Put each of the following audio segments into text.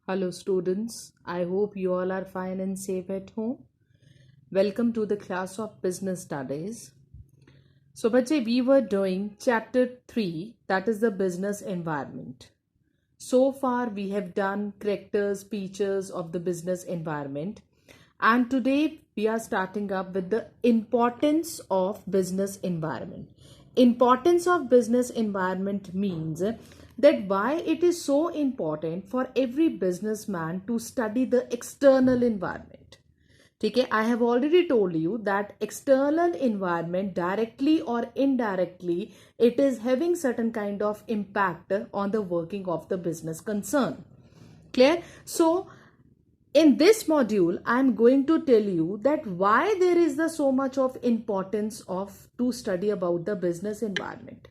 Hello, students. I hope you all are fine and safe at home. Welcome to the class of business studies. So, bache, we were doing chapter 3, that is the business environment. So far, we have done characters, features of the business environment. And today, we are starting up with the importance of business environment. Importance of business environment means that why it is so important for every businessman to study the external environment. Okay, I have already told you that external environment directly or indirectly it is having certain kind of impact on the working of the business concern. Clear? So in this module I am going to tell you that why there is the so much of importance of to study about the business environment.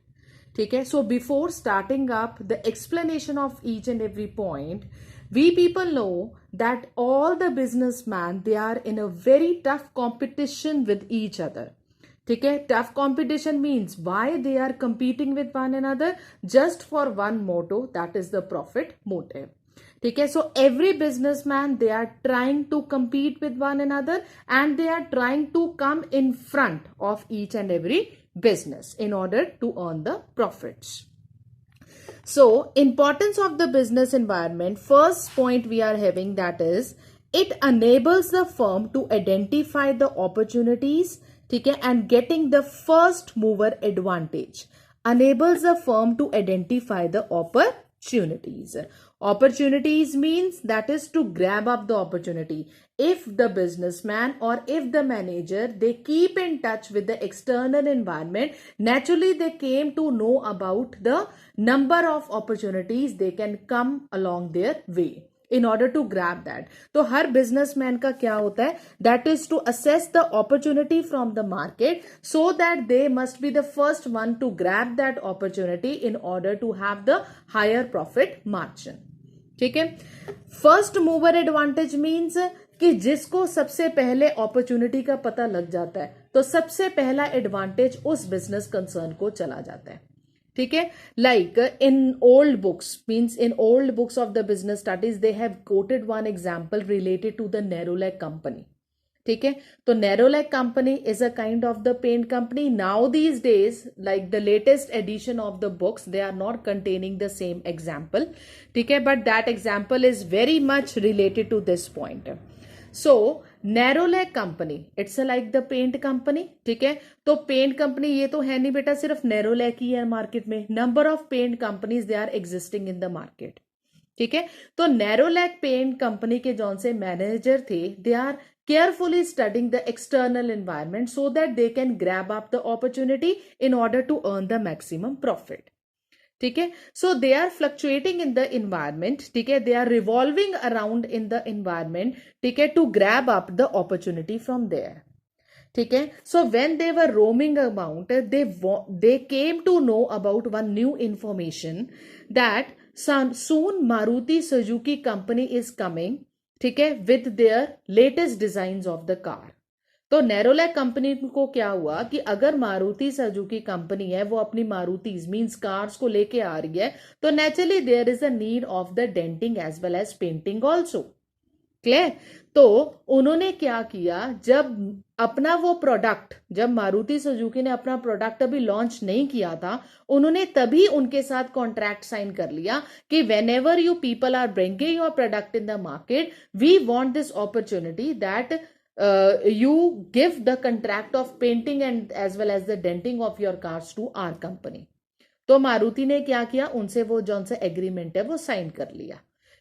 Okay, so before starting up the explanation of each and every point, we people know that all the businessmen they are in a very tough competition with each other. Okay, tough competition means why they are competing with one another just for one motto, that is the profit motive. Okay, so every businessman they are trying to compete with one another and they are trying to come in front of each and every business in order to earn the profits. So, importance of the business environment, first point we are having, that is it enables the firm to identify the opportunities, okay, and getting the first mover advantage. Enables the firm to identify the opportunities. Opportunities means that is to grab up the opportunity. If the businessman or if the manager they keep in touch with the external environment, naturally they came to know about the number of opportunities they can come along their way in order to grab that. तो हर businessman का क्या होता है? That is to assess the opportunity from the market so that they must be the first one to grab that opportunity in order to have the higher profit margin. ठीक है, first mover advantage means कि जिसको सबसे पहले opportunity का पता लग जाता है तो सबसे पहला एडवांटेज उस बिजनेस कंसर्न को चला जाता है. ठीक है, like in old books means in old books of the business studies they have quoted one example related to the Nerolac company. ठीक है, तो Nerolac company is a kind of the paint company. Now these days like the latest edition of the books they are not containing the same example. ठीक है, but that example is very much related to this point. So Nerolac company it's like the paint company. ठीक है, तो paint company ये तो है नहीं बेटा सिर्फ नेरोलैक ही है मार्केट में. Number of paint companies they are existing in the market. ठीक है, तो नेरोलैक पेंट कंपनी के जौन से मैनेजर थे they are carefully studying the external environment so that they can grab up the opportunity in order to earn the maximum profit. ठीक है, so they are fluctuating in the environment. ठीक है, they are revolving around in the environment. ठीक है, to grab up the opportunity from there. ठीक है, so when they were roaming about they came to know about one new information that soon Maruti Suzuki company is coming. ठीक है, with their latest design of the car. तो Nerolac company को क्या हुआ कि अगर मारुति सुजुकी कंपनी है वो अपनी मारुति मींस कार्स को लेके आ रही है तो naturally there is a need of the denting as well as painting also. Clear? तो उन्होंने क्या किया, जब अपना वो प्रोडक्ट जब मारुति सुजुकी ने अपना प्रोडक्ट अभी लॉन्च नहीं किया था उन्होंने तभी उनके साथ कॉन्ट्रैक्ट साइन कर लिया कि whenever you people are bringing your product in the market we want this opportunity that you give the contract of painting and as well as the denting of your cars to our company. तो मारुति ने क्या किया, उनसे वो जौन सा agreement है वो साइन कर लिया.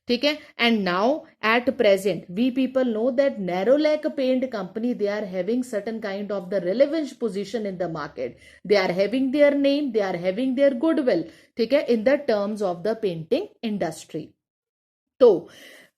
ठीक है, and now at present we people know that Nerolac paint company they are having certain kind of the relevant position in the market. They are having their name, they are having their goodwill. ठीक है, in the terms of the painting industry. तो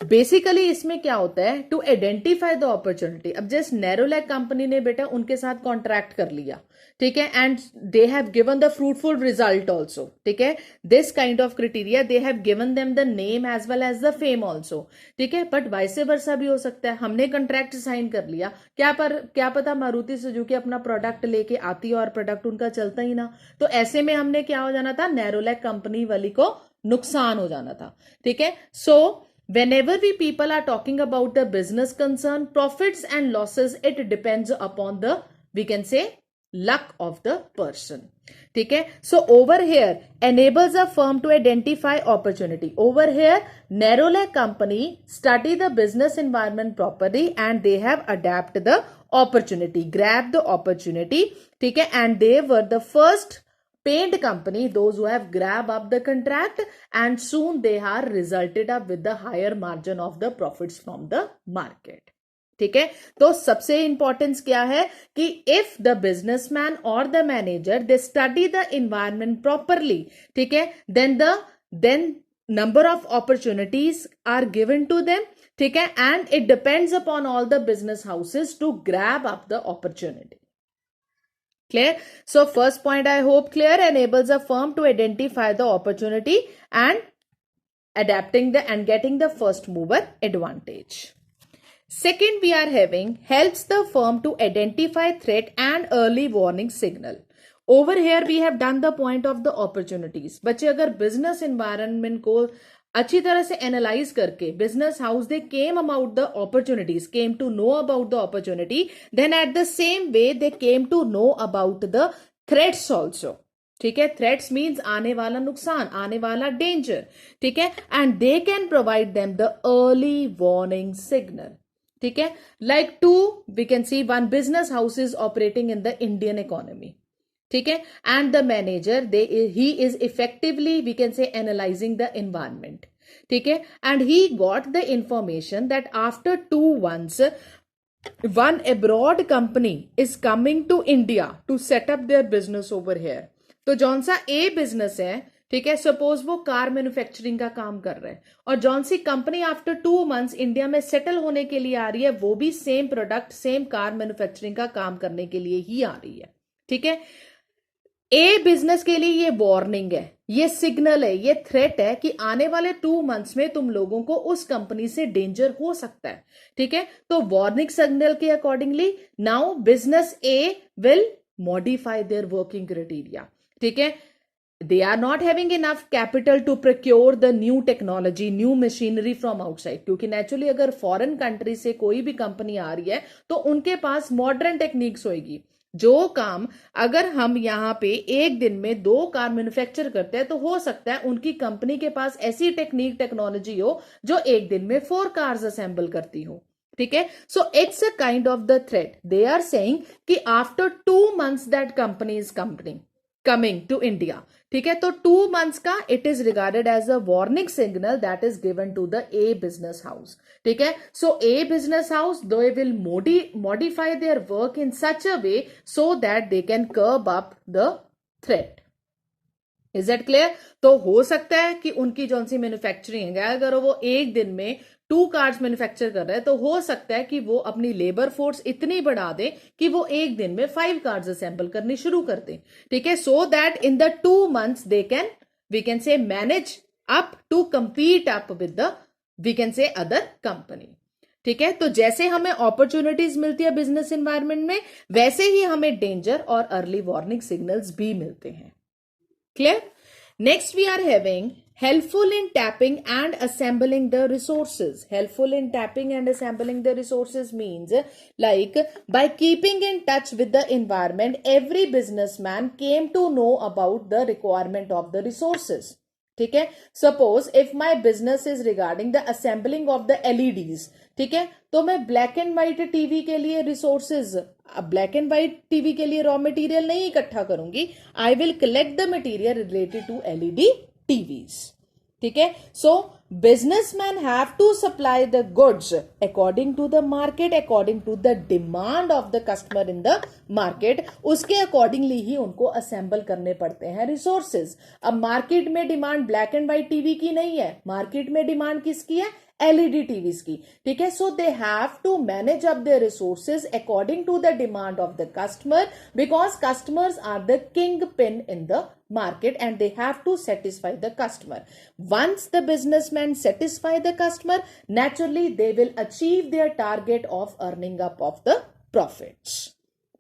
basically इसमें क्या होता है, to identify the opportunity. अब just Nerolac company ने बेटा उनके साथ कॉन्ट्रैक्ट कर लिया. ठीक है, and they have given the fruitful result also. ठीक है, this kind of criteria they have given them the name as well as the fame also. ठीक है, बट वाइसे वर्सा भी हो सकता है. हमने कॉन्ट्रैक्ट साइन कर लिया, क्या पता मारुति सुजुकी अपना प्रोडक्ट लेके आती और प्रोडक्ट उनका चलता ही ना. तो ऐसे में हमने क्या हो जाना था, नेरोलैक कंपनी वाली को नुकसान हो जाना था. ठीक है, सो whenever we people are talking about the business concern, profits and losses, it depends upon the, we can say, luck of the person. ठीक है. So over here enables a firm to identify opportunity. Over here Nerolac company study the business environment properly and they have adapted the opportunity, grabbed the opportunity. ठीक है. And they were the first paint company, those who have grabbed up the contract, and soon they are resulted up with the higher margin of the profits from the market. ठीक है. तो सबसे importance क्या है कि if the businessman और the manager they study the environment properly, ठीक है, then number of opportunities are given to them. ठीक है. And it depends upon all the business houses to grab up the opportunity. Clear? So first point, I hope clear, enables a firm to identify the opportunity and adapting the and getting the first mover advantage. Second, we are having helps the firm to identify threat and early warning signal. Over here we have done the point of the opportunities. बच्चे अगर business environment को अच्छी तरह से analyse करके business house they came about the opportunities, came to know about the opportunity, then at the same way they came to know about the threats also. ठीक है. Threats means आने वाला नुकसान, आने वाला डेंजर. ठीक है. And they can provide them the early warning signal. ठीक है. Like to we can see one business house is operating in the Indian economy. ठीक है. And the manager he is effectively we can say analysing the environment. ठीक है. And he got the information that after 2 months one abroad company is coming to India to set up their business over here. तो जौन सा ए business है, ठीक है, suppose वो car manufacturing का काम कर रहा है और जौन सी कंपनी आफ्टर 2 months इंडिया में सेटल होने के लिए आ रही है, वो भी same product same car manufacturing का काम करने के लिए ही आ रही है. ठीक है. ए बिजनेस के लिए ये वार्निंग है, ये सिग्नल है, ये थ्रेट है कि आने वाले 2 months में तुम लोगों को उस कंपनी से डेंजर हो सकता है. ठीक है. तो वार्निंग सिग्नल के accordingly now business A will modify there working criteria. ठीक है. They are not having enough capital to procure the new technology, new machinery from outside. क्योंकि नेचुरली अगर फॉरेन कंट्री से कोई भी कंपनी आ रही है तो उनके पास मॉडर्न टेक्निक्स होगी. जो काम अगर हम यहाँ पे एक दिन में 2 कार मैन्युफैक्चर करते हैं तो हो सकता है उनकी कंपनी के पास ऐसी टेक्नोलॉजी हो जो एक दिन में 4 कार्स असेंबल करती हो. ठीक है. So it's a kind of the threat. They are saying कि after 2 months that company is coming to India. ठीक है. तो 2 months का it is regarded as a warning signal that is given to the a business house. ठीक है. So a business house they will modify their work in such a way so that they can curb up the threat. Is that clear? तो हो सकता है कि उनकी जौन सी manufacturing है, अगर वो एक दिन में 2 कार्स मैन्युफैक्चर कर रहे हैं तो हो सकता है कि वो अपनी लेबर फोर्स इतनी बढ़ा दे कि वो एक दिन में 5 कार्स असेंबल करनी शुरू कर दे. ठीक है. So that in the 2 months they can we can say manage up to compete up with the we can say other company. ठीक है. तो जैसे हमें अपॉर्चुनिटीज मिलती है बिजनेस एनवायरनमेंट में, वैसे ही हमें डेंजर और अर्ली वार्निंग सिग्नल्स भी मिलते हैं. Clear? Next we are having helpful in tapping and assembling the resources. Helpful in tapping and assembling the resources means like by keeping in touch with the environment, every businessman came to know about the requirement of the resources. ठीक है. Suppose if my business is regarding the assembling of the LEDs. ठीक है. तो मैं black and white TV के लिए resources, black and white TV के लिए रॉ मटेरियल नहीं इकट्ठा करूंगी. I will collect the material related to LED TVs. ठीक है. सो businessmen have to supply the goods according to the market, according to the demand of the customer in the market. उसके accordingly ही उनको assemble करने पड़ते हैं resources. अब market में demand black and white TV की नहीं है, मार्केट में डिमांड किसकी है? एलईडी टीवीज की. ठीक है. So they have to manage up their resources according to the demand of the customer, because customers are the kingpin in the market and they have to satisfy the customer. Once the businessmen satisfy the customer, naturally they will achieve their target of earning up of the profits.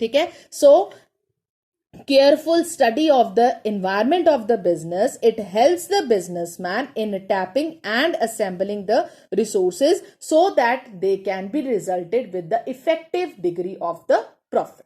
ठीक है. So careful study of the environment of the business, it helps the businessman in tapping and assembling the resources so that they can be resulted with the effective degree of the profit.